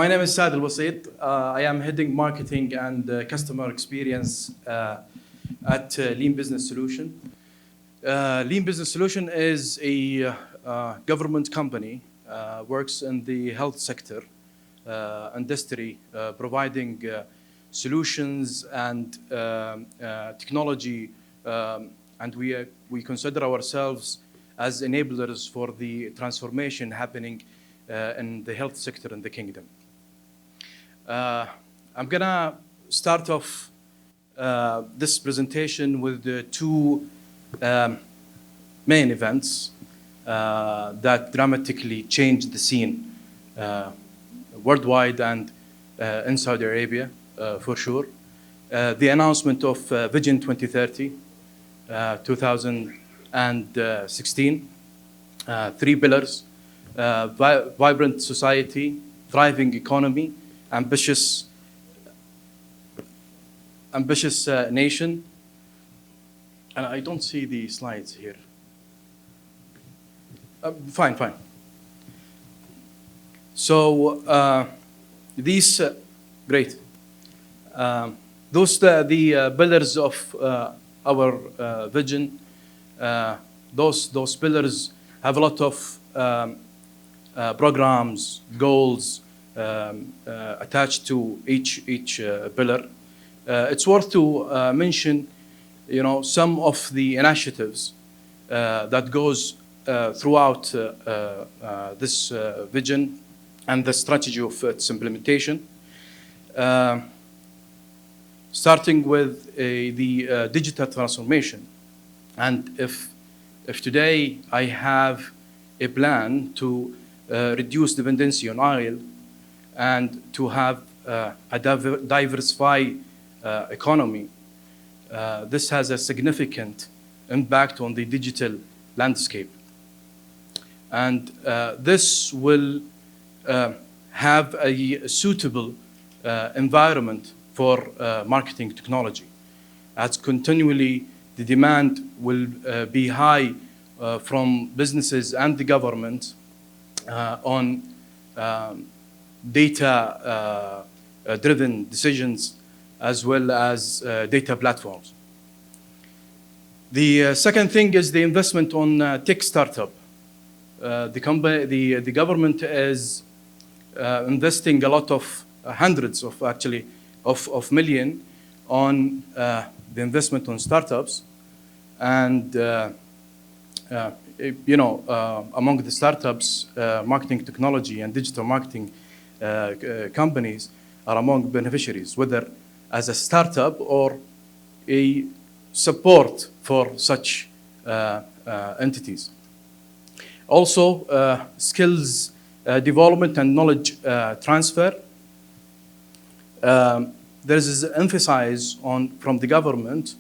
My name is Saed Basseet. I am heading marketing and customer experience at Lean Business Solution. Lean Business Solution is a government company, works in the health sector, industry, providing solutions and technology, and we consider ourselves as enablers for the transformation happening in the health sector in the kingdom. I'm gonna start off this presentation with the two main events that dramatically changed the scene worldwide and in Saudi Arabia, for sure. The announcement of Vision 2030, 2016, three pillars: vibrant society, thriving economy, ambitious nation. And I don't see the slides here. Fine. So these, great. Those the pillars of our vision. Those pillars have a lot of programs, goals attached to each pillar. It's worth to mention, some of the initiatives that goes throughout this vision and the strategy of its implementation. Starting with the digital transformation. And if today I have a plan to reduce dependency on oil and to have a diversified economy, this has a significant impact on the digital landscape. And this will have a suitable environment for marketing technology, as continually the demand will be high from businesses and the government on data-driven decisions as well as data platforms. The second thing is the investment on tech startup. The government is investing a lot of hundreds of million on the investment on startups, and among the startups, marketing technology and digital marketing companies are among beneficiaries, whether as a startup or a support for such entities. Also, skills development and knowledge transfer. There is an emphasis from the government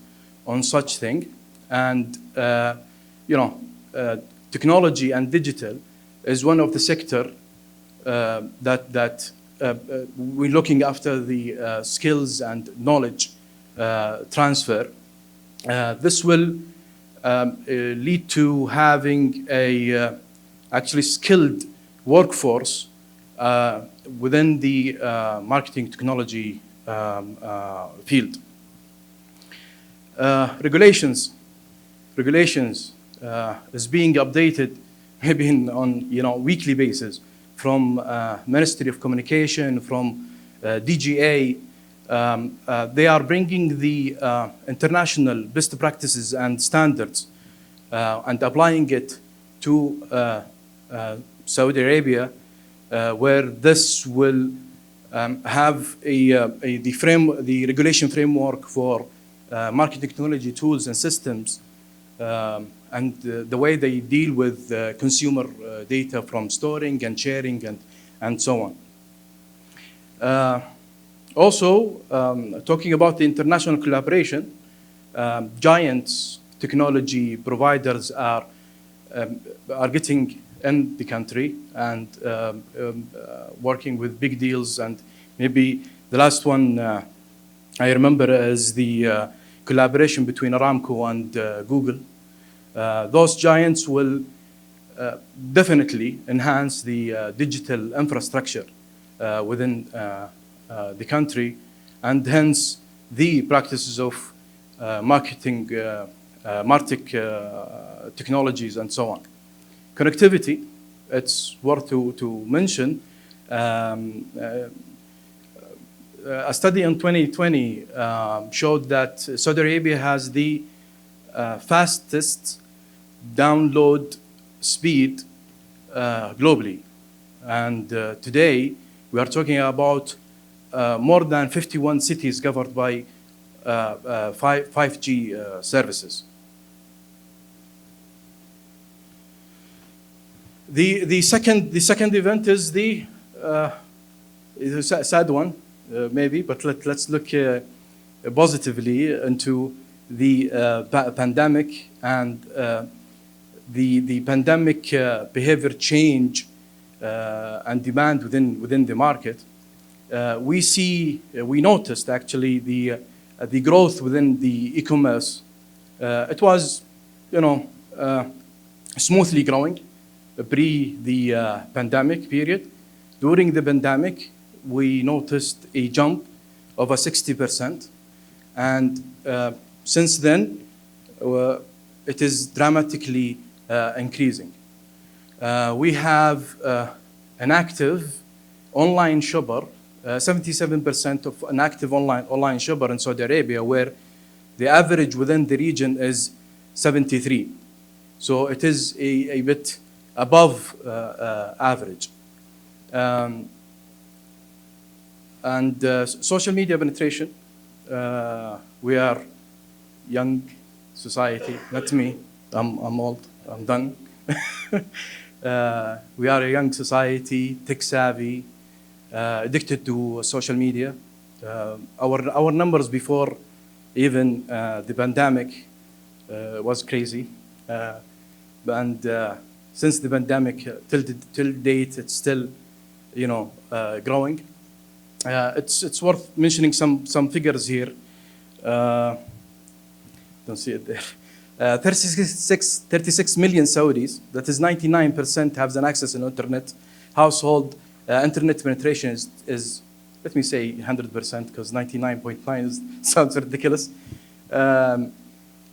on such thing, and technology and digital is one of the sector that we're looking after the skills and knowledge transfer. This will lead to having a actually skilled workforce within the marketing technology field. Regulations is being updated maybe on weekly basis from Ministry of Communication, from DGA. They are bringing the international best practices and standards and applying it to Saudi Arabia, where this will have the regulation framework for marketing technology tools and systems, and the way they deal with consumer data from storing and sharing and so on. Also, talking about the international collaboration, giants technology providers are getting in the country and working with big deals. And maybe the last one I remember is the collaboration between Aramco and Google. Those giants will definitely enhance the digital infrastructure within the country, and hence the practices of marketing, Martech technologies, and so on. Connectivity, it's worth to mention. A study in 2020 showed that Saudi Arabia has the fastest download speed globally. And today, we are talking about more than 51 cities covered by 5G services. The second event is the sad one, maybe, but let's look positively into the pandemic and the pandemic behavior change and demand within the market. We noticed actually the growth within the e-commerce. It was, smoothly growing pre the pandemic period. During the pandemic, we noticed a jump of 60%, and since then, it is dramatically increasing. We have an active online shopper, 77% of an active online shopper in Saudi Arabia, where the average within the region is 73. So it is a bit above average. And social media penetration, we are young society, not me, I'm old, I'm done. We are a young society, tech savvy, addicted to social media. Our numbers before even the pandemic was crazy. And since the pandemic till date, it's still, growing. It's worth mentioning some figures here. Don't see it there. 36 million Saudis, that is 99%, have an access to internet. Household internet penetration is, let me say 100%, because 99.9 sounds ridiculous.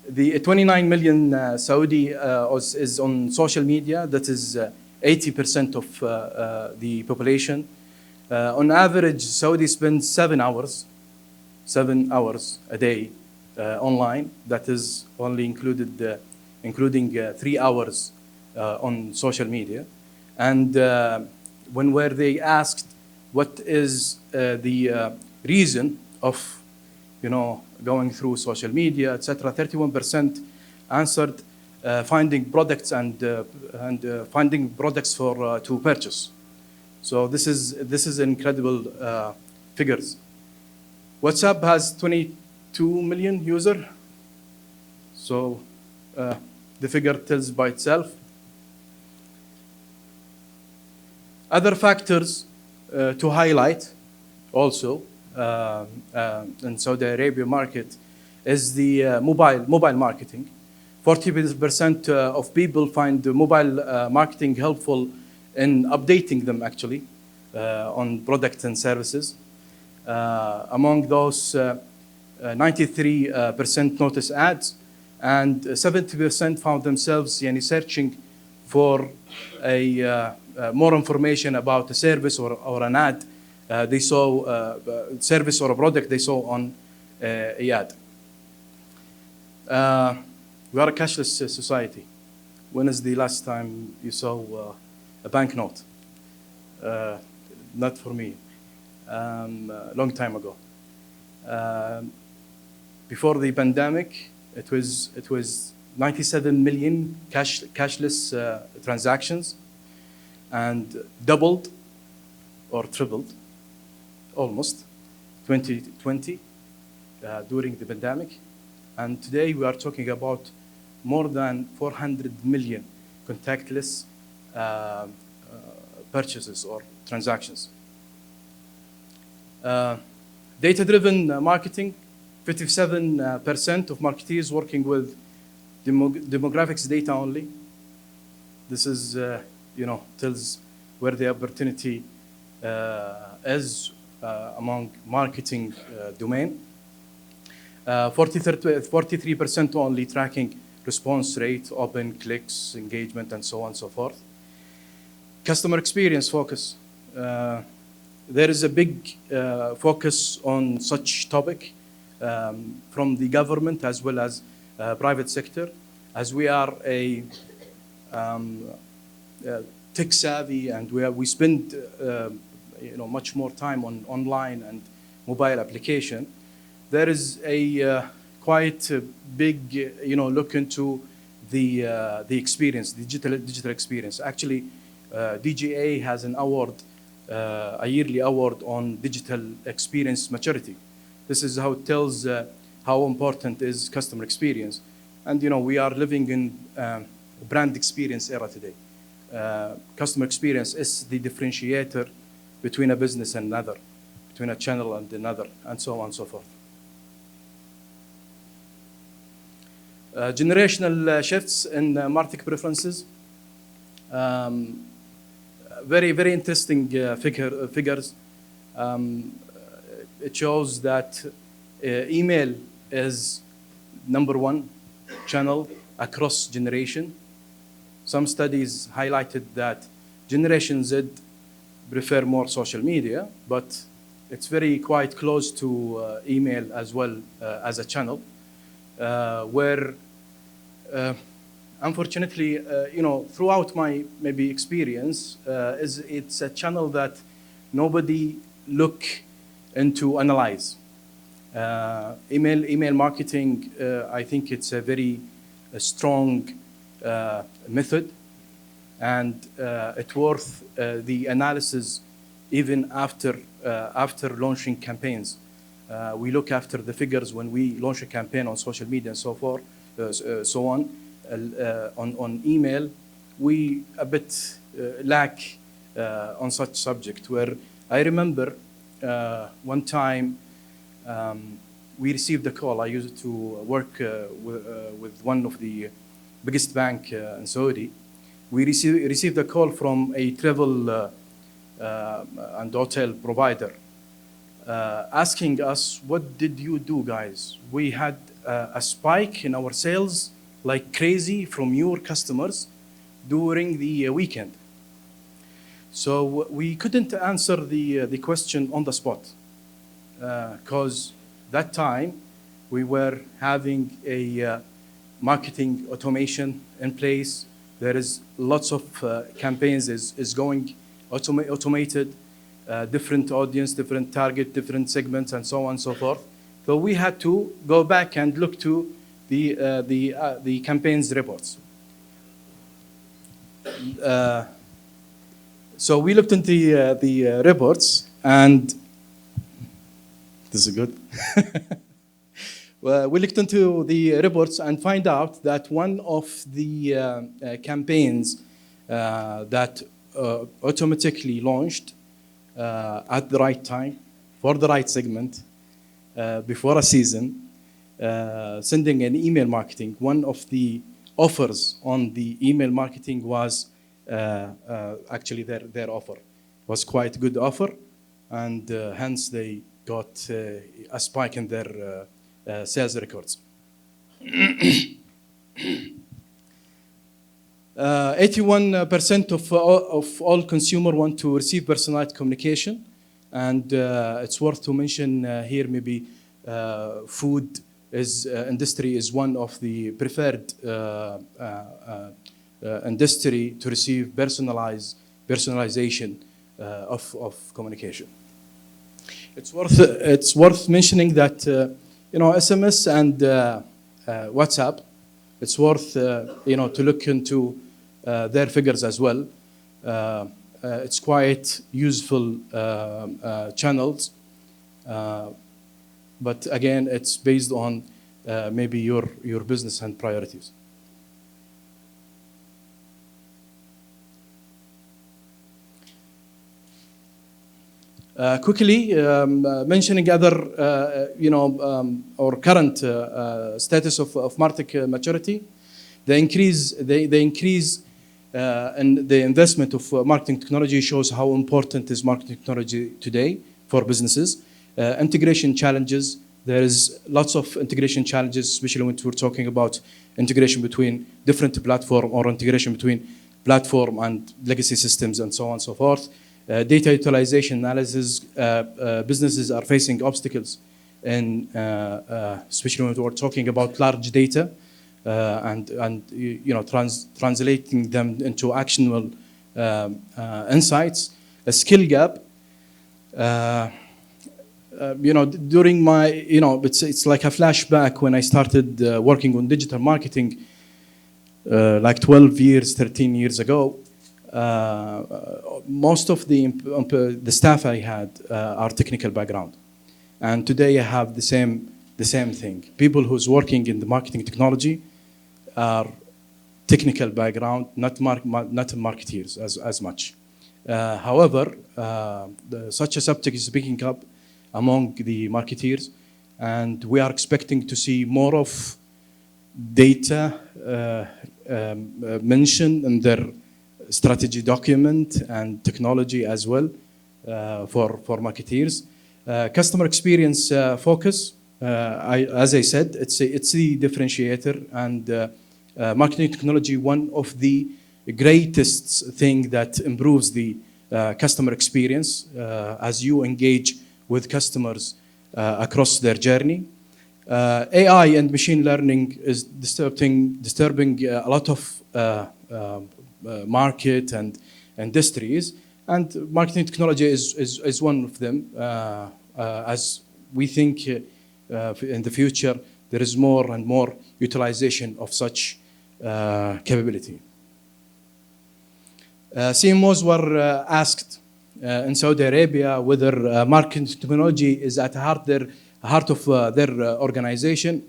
The 29 million Saudi is on social media. That is 80% of the population. On average, Saudi spends 7 hours a day online. That is only including 3 hours on social media. And when were they asked what is the reason of going through social media, etc., 31% answered finding products and finding products to purchase. So this is incredible figures. WhatsApp has 22 million users. So the figure tells by itself. Other factors to highlight also in Saudi Arabia market is the mobile marketing. 40% of people find the mobile marketing helpful in updating them actually on products and services. Among those, 93% notice ads, and 70% found themselves searching for more information about a service or an ad they saw, service or a product they saw on a ad. We are a cashless society. When is the last time you saw a banknote? Not for me. A long time ago. Before the pandemic, it was 97 million cashless transactions, and doubled or tripled almost 2020 during the pandemic. And today we are talking about more than 400 million contactless purchases or transactions. Data-driven marketing, 57% of marketeers working with demographics data only. This is, tells where the opportunity is among marketing domain. 43% only tracking response rate, open clicks, engagement, and so on and so forth. Customer experience focus. There is a big focus on such topic from the government as well as private sector, as we are a tech savvy, and we spend much more time on online and mobile application. There is a quite big look into the experience, digital experience. Actually, DGA has an award, a yearly award on digital experience maturity. This is how it tells how important is customer experience. And we are living in brand experience era today. Customer experience is the differentiator between a business and another, between a channel and another, and so on and so forth. Generational shifts in Martech preferences. Very, very interesting figures. It shows that email is #1 channel across generation. Some studies highlighted that Generation Z prefer more social media, but it's very quite close to email as well as a channel, where unfortunately, throughout my maybe experience, it's a channel that nobody look into analyze. Email marketing, I think it's a very strong method, and it's worth the analysis even after launching campaigns. We look after the figures when we launch a campaign on social media and so forth, so on. On email, we a bit lack on such subject, where I remember one time we received a call. I used to work with one of the biggest bank in Saudi. We received a call from a travel and hotel provider asking us, what did you do, guys? We had a spike in our sales like crazy from your customers during the weekend. So we couldn't answer the question on the spot, because that time we were having a marketing automation in place. There is lots of campaigns is going automated, different audience, different target, different segments, and so on and so forth. So we had to go back and look to the campaigns reports. So we looked into the reports, and this is good. Well, we looked into the reports and find out that one of the campaigns that automatically launched at the right time, for the right segment, before a season, sending an email marketing. One of the offers on the email marketing was actually their offer was quite a good offer, and hence they got a spike in their sales records. 81% of all consumers want to receive personalized communication, and it's worth to mention here maybe food industry is one of the preferred industry to receive personalization of communication. It's worth mentioning that SMS and WhatsApp, it's worth to look into their figures as well. It's quite useful channels, but again, it's based on maybe your business and priorities. Quickly mentioning other, or current status of Martech maturity, the increase and the investment of marketing technology shows how important is marketing technology today for businesses. Integration challenges. There is lots of integration challenges, especially when we're talking about integration between different platform or integration between platform and legacy systems and so on and so forth. Data utilization analysis. Businesses are facing obstacles in, especially when we're talking about large data and translating them into actionable insights. A skill gap. During my, it's like a flashback when I started working on digital marketing, like 12 years, 13 years ago. Most of the staff I had are technical background, and today I have the same thing. People who's working in the marketing technology are technical background, not marketeers as much. However, such a subject is picking up among the marketeers, and we are expecting to see more of data mentioned in their strategy document and technology as well for marketeers. Customer experience focus. As I said, it's the differentiator, and marketing technology, one of the greatest thing that improves the customer experience as you engage with customers across their journey. AI and machine learning is disturbing a lot of market and industries, and marketing technology is one of them. As we think in the future, there is more and more utilization of such capability. CMOs were asked in Saudi Arabia whether marketing technology is at the heart of their organization.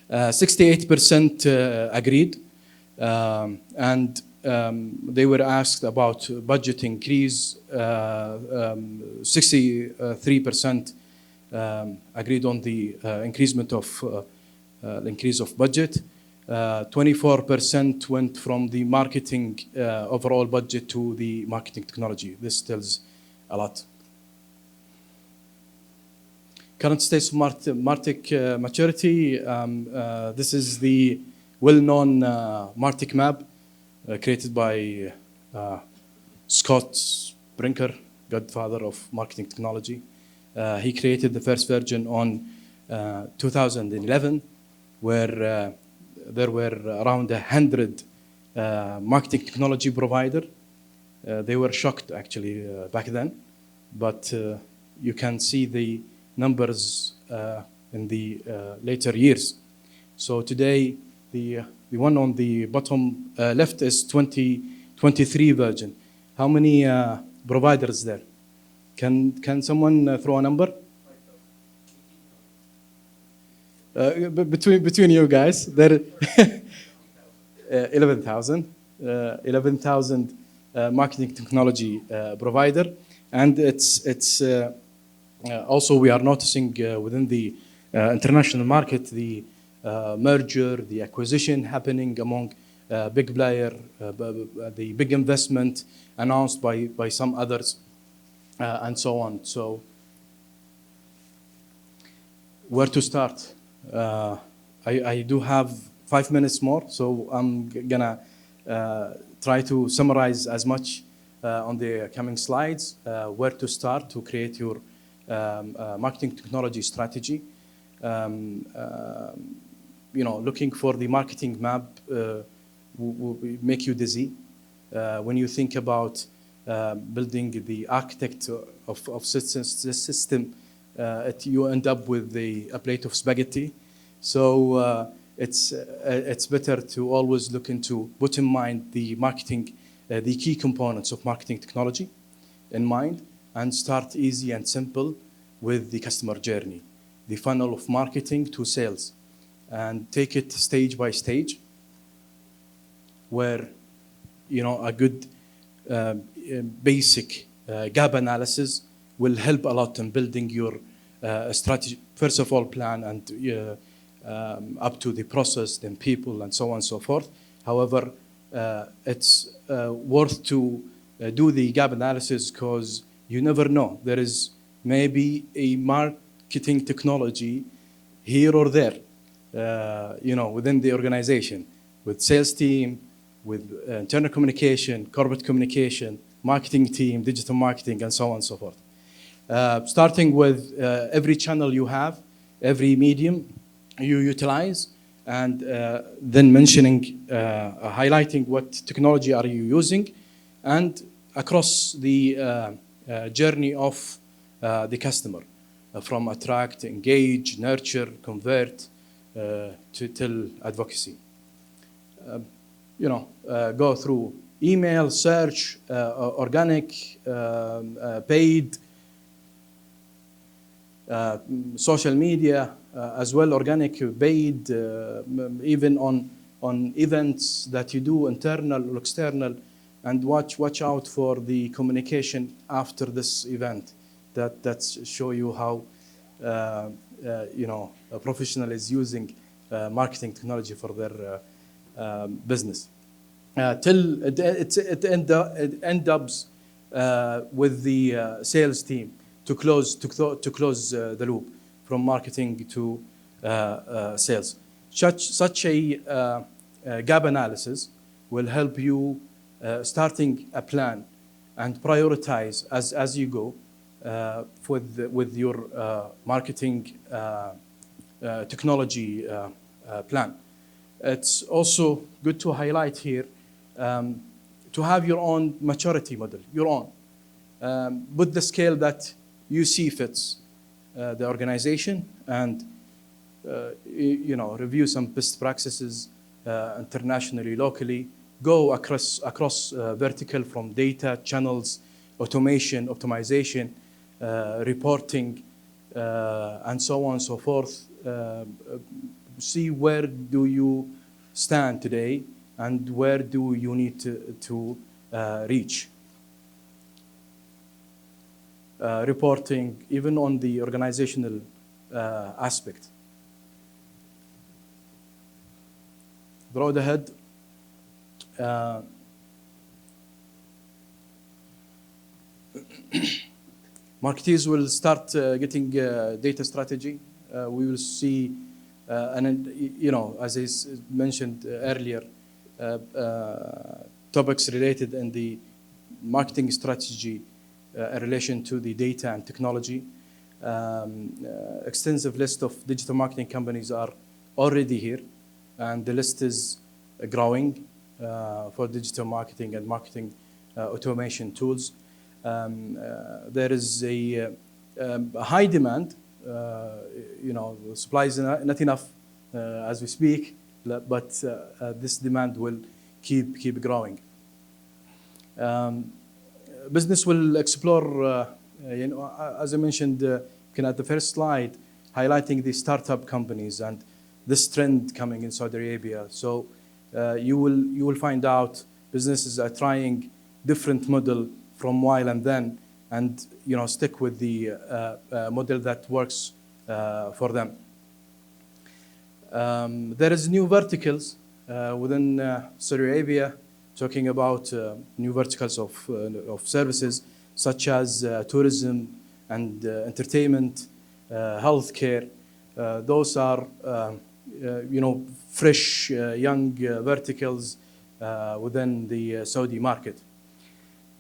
68% agreed, and they were asked about budget increase. 63% agreed on the increase of budget. 24% went from the marketing overall budget to the marketing technology. This tells a lot. Current state of Martech Maturity. This is the well-known Martech map created by Scott Brinker, godfather of marketing technology. He created the first version on 2011, where there were around 100 marketing technology providers. They were shocked actually back then, but you can see the numbers in the later years. So today, the one on the bottom left is 2023 version. How many providers there? Can someone throw a number? Between you guys, there 11,000 marketing technology provider, and it's also we are noticing within the international market the merger, the acquisition happening among big player, the big investment announced by some others, and so on. So where to start? I do have 5 minutes more, so I'm gonna try to summarize as much on the coming slides, where to start to create your marketing technology strategy. Looking for the marketing map will make you dizzy. When you think about building the architect of system, you end up with a plate of spaghetti. So it's better to always look into, put in mind the marketing, the key components of marketing technology in mind, and start easy and simple with the customer journey, the funnel of marketing to sales, and take it stage by stage, where a good basic gap analysis will help a lot in building your strategy. First of all, plan and up to the process, then people, and so on and so forth. However, it's worth to do the gap analysis, because you never know. There is maybe a marketing technology here or there, within the organization, with sales team, with internal communication, corporate communication, marketing team, digital marketing, and so on and so forth. Starting with every channel you have, every medium you utilize, and then mentioning, highlighting what technology are you using, and across the journey of the customer, from attract, engage, nurture, convert, till advocacy. Go through email, search, organic, paid, social media, as well, organic, paid, even on events that you do, internal or external, and watch out for the communication after this event. That show you how a professional is using marketing technology for their business. Till it ends up with the sales team to close the loop from marketing to sales. Such a gap analysis will help you starting a plan and prioritize as you go with your marketing technology plan. It's also good to highlight here to have your own maturity model, your own, with the scale that you see fits the organization, and review some best practices internationally, locally. Go across vertical, from data, channels, automation, optimization, reporting, and so on and so forth. See where do you stand today, and where do you need to reach. Reporting, even on the organizational aspect. Road ahead. Marketeers will start getting data strategy. We will see, as I mentioned earlier, topics related in the marketing strategy in relation to the data and technology. Extensive list of digital marketing companies are already here, and the list is growing for digital marketing and marketing automation tools. There is a high demand. Supply is not enough as we speak, but this demand will keep growing. Business will explore, as I mentioned, at the first slide, highlighting the startup companies and this trend coming in Saudi Arabia. So you will find out businesses are trying different model from while and then, and stick with the model that works for them. There is new verticals within Saudi Arabia, talking about new verticals of services, such as tourism and entertainment, healthcare. Those are fresh, young verticals within the Saudi market.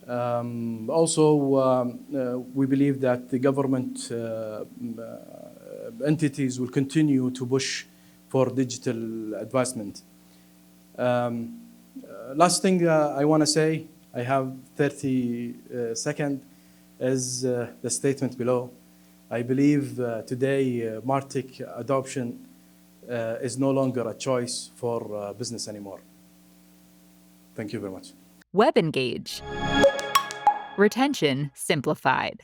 Also, we believe that the government entities will continue to push for digital advancement. Last thing I want to say, I have 30 seconds, is the statement below. I believe today Martech adoption is no longer a choice for business anymore. Thank you very much. WebEngage. Retention simplified.